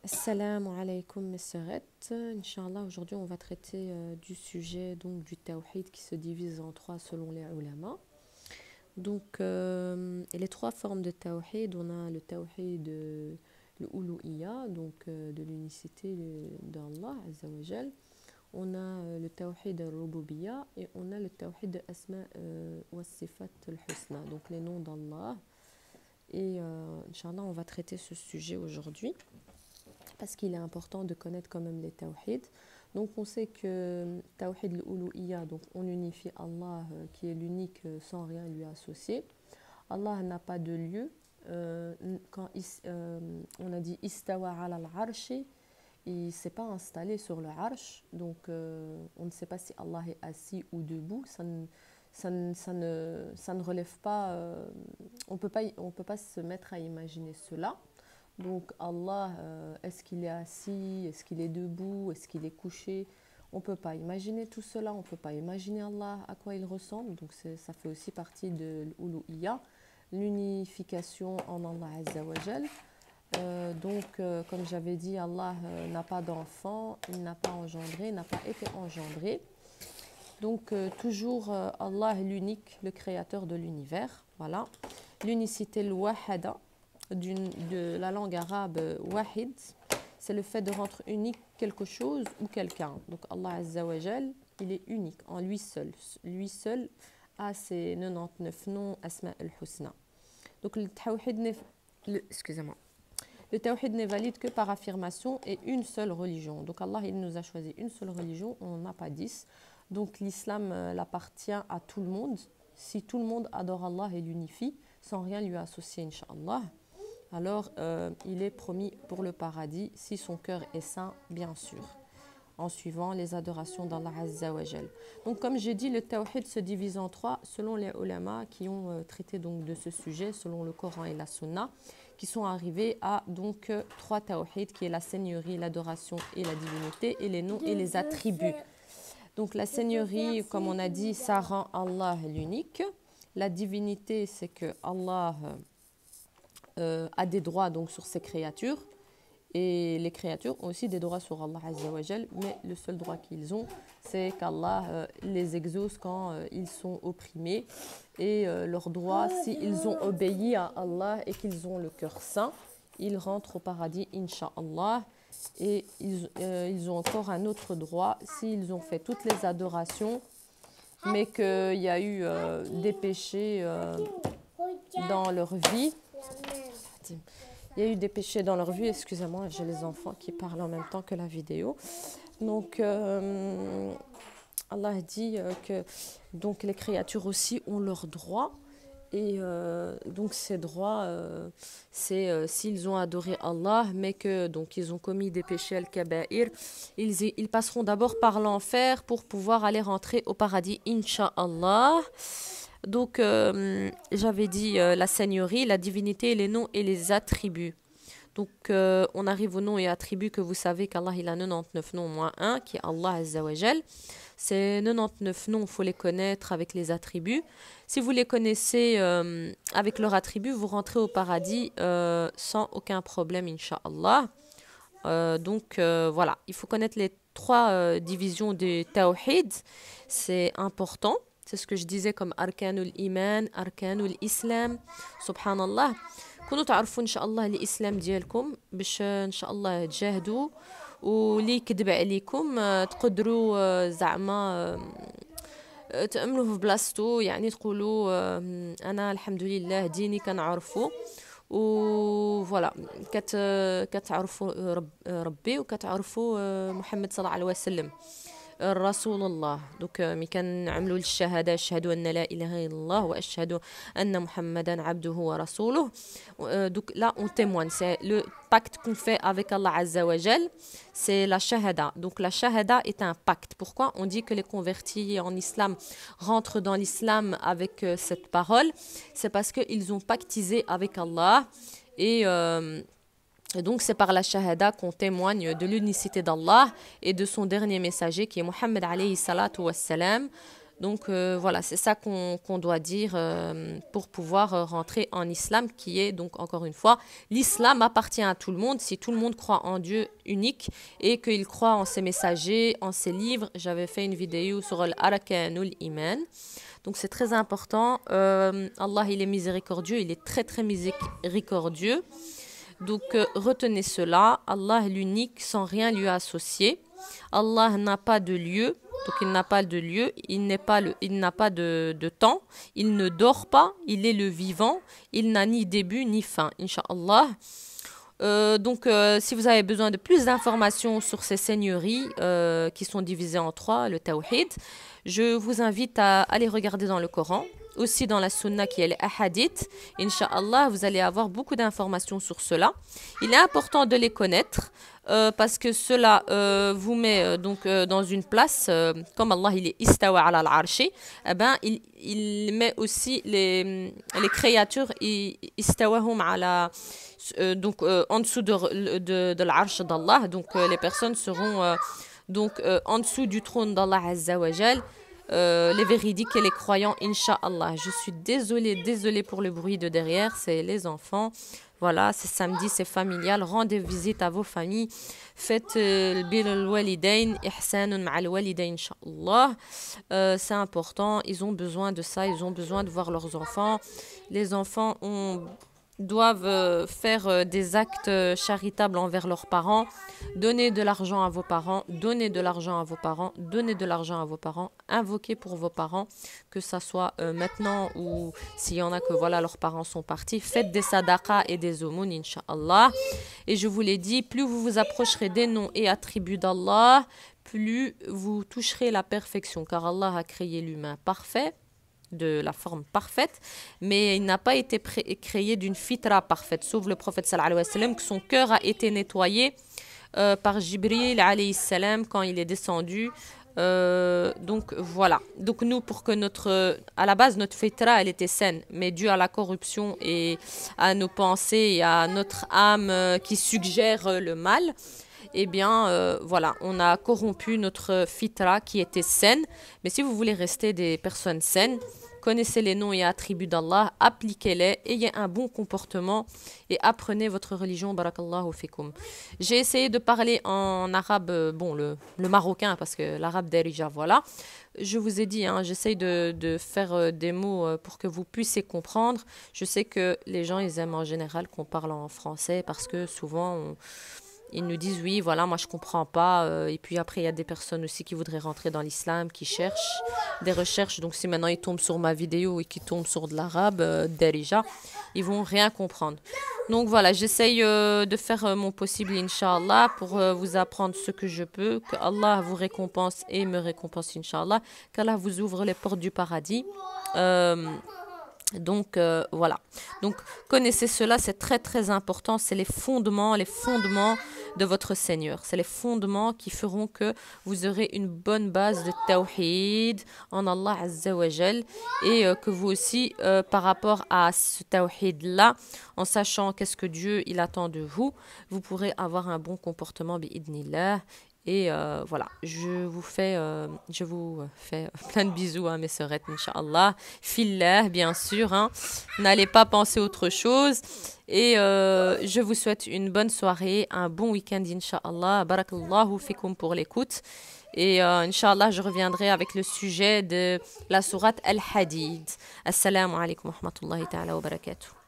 Assalamu alaikum mes sœurettes. Inch'Allah, aujourd'hui on va traiter du sujet donc du tawhid qui se divise en trois selon les ulama. Donc les trois formes de tawhid, on a le tawhid le uluhiyya, donc de l'unicité d'Allah Azza wa Jal. On a le tawhid al-rububiyya et on a le tawhid de asma wa sifat al-husna, donc les noms d'Allah. Et Inch'Allah, on va traiter ce sujet aujourd'hui, parce qu'il est important de connaître quand même les tawhid. Donc on sait que tawhid al-uluhiyya, donc on unifie Allah qui est l'unique sans rien lui associer. Allah n'a pas de lieu. Quand on a dit istawa ala al-arshi, il ne s'est pas installé sur le arsh, donc on ne sait pas si Allah est assis ou debout. Ça ne relève pas, on peut pas se mettre à imaginer cela. Donc Allah, est-ce qu'il est assis, est-ce qu'il est debout, est-ce qu'il est couché? On ne peut pas imaginer tout cela, on ne peut pas imaginer Allah à quoi il ressemble. Donc ça fait aussi partie de l'uluhiyya, l'unification en Allah Azza wa Jal. Comme j'avais dit, Allah n'a pas d'enfant, il n'a pas engendré, il n'a pas été engendré. Donc toujours Allah est l'unique, le créateur de l'univers. Voilà. L'unicité, le wahada, de la langue arabe wahid, c'est le fait de rendre unique quelque chose ou quelqu'un. Donc Allah Azza wa Jal, il est unique en lui seul. Lui seul a ses 99 noms Asma al-Husna. Donc le tawhid n'est valide que par affirmation et une seule religion. Donc Allah, il nous a choisi une seule religion, on n'en a pas 10. Donc l'islam l'appartient à tout le monde. Si tout le monde adore Allah et l'unifie, sans rien lui associer, Inch'Allah, alors il est promis pour le paradis, si son cœur est saint, bien sûr, en suivant les adorations d'Allah Azza wa Jal. Donc comme j'ai dit, le tawhid se divise en trois selon les ulama qui ont traité donc de ce sujet, selon le Coran et la Sunna, qui sont arrivés à donc trois tawhid, qui est la seigneurie, l'adoration et la divinité, et les noms et les attributs. Donc la seigneurie, comme on a dit, ça rend Allah l'unique. La divinité, c'est que Allah a des droits donc sur ses créatures, et les créatures ont aussi des droits sur Allah Azza wa Jal, mais le seul droit qu'ils ont, c'est qu'Allah les exauce quand ils sont opprimés, et leur droit, s'ils ont obéi à Allah et qu'ils ont le cœur saint, ils rentrent au paradis, Inch'Allah. Et ils ont encore un autre droit, s'ils ont fait toutes les adorations, mais qu'il y a eu des péchés dans leur vie. Il y a eu des péchés dans leur vie, excusez-moi, j'ai les enfants qui parlent en même temps que la vidéo. Donc, Allah dit que donc, les créatures aussi ont leurs droits. Et donc ces droits, c'est s'ils ont adoré Allah, mais que donc ils ont commis des péchés al-kaba'ir, ils passeront d'abord par l'enfer pour pouvoir aller rentrer au paradis, Inch'Allah. Donc j'avais dit la seigneurie, la divinité, les noms et les attributs. Donc on arrive aux noms et attributs que vous savez qu'Allah il a 99 noms moins un, qui est Allah Azza wa Jal. Ces 99 noms, il faut les connaître avec les attributs. Si vous les connaissez avec leurs attributs, vous rentrez au paradis sans aucun problème, Inch'Allah. Voilà, il faut connaître les trois divisions du tawhid. C'est important. C'est ce que je disais comme arkanul iman, arkanul islam. Subhanallah. كونوا تعرفوا ان شاء الله الاسلام ديالكم باش ان شاء الله تجاهدوا واللي كذب عليكم تقدروا زعما تأمنوا في بلاصتو، يعني تقولوا انا الحمد لله ديني كنعرفو وفوالا كتعرفوا ربي وكتعرفوا محمد صلى الله عليه وسلم رسول الله. Donc مي كنعملوا الشهاده اشهد ان لا اله الا الله واشهد ان محمدا عبده ورسوله. Donc là on témoigne, c'est le pacte qu'on fait avec Allah Azza wa Jal, c'est la shahada. Donc la shahada est un pacte. Pourquoi on dit que les convertis en islam rentrent dans l'islam avec cette parole? C'est parce qu'ils ont pactisé avec Allah, et donc c'est par la shahada qu'on témoigne de l'unicité d'Allah et de son dernier messager qui est Muhammad alayhi salatu wassalam. Donc voilà, c'est ça qu'on doit dire pour pouvoir rentrer en islam, qui est donc encore une fois, l'islam appartient à tout le monde si tout le monde croit en Dieu unique et qu'il croit en ses messagers, en ses livres. J'avais fait une vidéo sur l'Arakanul Iman. Donc c'est très important. Allah, il est miséricordieux, il est très très miséricordieux. Donc retenez cela, Allah est l'unique sans rien lui associer. Allah n'a pas de lieu, donc il n'a pas de lieu, il n'a pas de temps, il ne dort pas, il est le vivant, il n'a ni début ni fin, Inch'Allah. Donc, si vous avez besoin de plus d'informations sur ces seigneuries qui sont divisées en trois, le Tawhid, je vous invite à aller regarder dans le Coran, aussi dans la Sunna qui est les Hadith. Inch'Allah, vous allez avoir beaucoup d'informations sur cela. Il est important de les connaître parce que cela vous met donc dans une place, comme Allah il est istawa ala al-arshi, eh ben, il met aussi les créatures istawahum ala donc en dessous de l'arche d'Allah. Donc les personnes seront en dessous du trône d'Allah Azza wa Jal. Les véridiques et les croyants, Inch'Allah. Je suis désolée pour le bruit de derrière, c'est les enfants. Voilà, c'est samedi, c'est familial. Rendez visite à vos familles. Faites le bir al-walidain, ihsanun ma'al walidain, Inch'Allah. C'est important, ils ont besoin de ça, ils ont besoin de voir leurs enfants. Les enfants doivent faire des actes charitables envers leurs parents, donner de l'argent à vos parents, donner de l'argent à vos parents, donner de l'argent à vos parents, invoquer pour vos parents, que ça soit maintenant ou s'il y en a que voilà leurs parents sont partis, faites des sadaqas et des aumônes, Inch'Allah. Et je vous l'ai dit, plus vous vous approcherez des noms et attributs d'Allah, plus vous toucherez la perfection, car Allah a créé l'humain parfait, de la forme parfaite, mais il n'a pas été créé d'une fitra parfaite, sauf le prophète sallallahu alayhi wa sallam, que son cœur a été nettoyé par Jibril alayhi salam quand il est descendu. Donc voilà. Donc nous, pour que à la base, notre fitra, elle était saine, mais dû à la corruption et à nos pensées et à notre âme qui suggère le mal, eh bien, voilà, on a corrompu notre fitra qui était saine. Mais si vous voulez rester des personnes saines, connaissez les noms et attributs d'Allah, appliquez-les, ayez un bon comportement et apprenez votre religion, barakallahu fikum. J'ai essayé de parler en arabe, bon, le marocain, parce que l'arabe d'Erija, voilà. Je vous ai dit, hein, j'essaye de faire des mots pour que vous puissiez comprendre. Je sais que les gens, ils aiment en général qu'on parle en français, parce que souvent, ils nous disent oui, voilà, moi je comprends pas. Et puis après, il y a des personnes aussi qui voudraient rentrer dans l'islam, qui cherchent des recherches. Donc si maintenant ils tombent sur ma vidéo et qu'ils tombent sur de l'arabe, Darija, ils vont rien comprendre. Donc voilà, j'essaye de faire mon possible, Inch'Allah, pour vous apprendre ce que je peux. Que Allah vous récompense et me récompense, Inch'Allah. Qu'Allah vous ouvre les portes du paradis. Donc voilà, donc connaissez cela, c'est très très important, c'est les fondements de votre Seigneur, c'est les fondements qui feront que vous aurez une bonne base de tawhid en Allah Azza wa Jal, et que vous aussi par rapport à ce tawhid là, en sachant qu'est-ce que Dieu il attend de vous, vous pourrez avoir un bon comportement bi'idnillah. Et voilà, je vous fais plein de bisous à mes sœurettes, Inch'Allah. Fillah, bien sûr. Hein. N'allez pas penser autre chose. Et je vous souhaite une bonne soirée, un bon week-end, Inch'Allah. Barakallahu fikum pour l'écoute. Et Inch'Allah, je reviendrai avec le sujet de la sourate Al-Hadid. Assalamu alaikum wa rahmatullahi ta'ala wa barakatuh.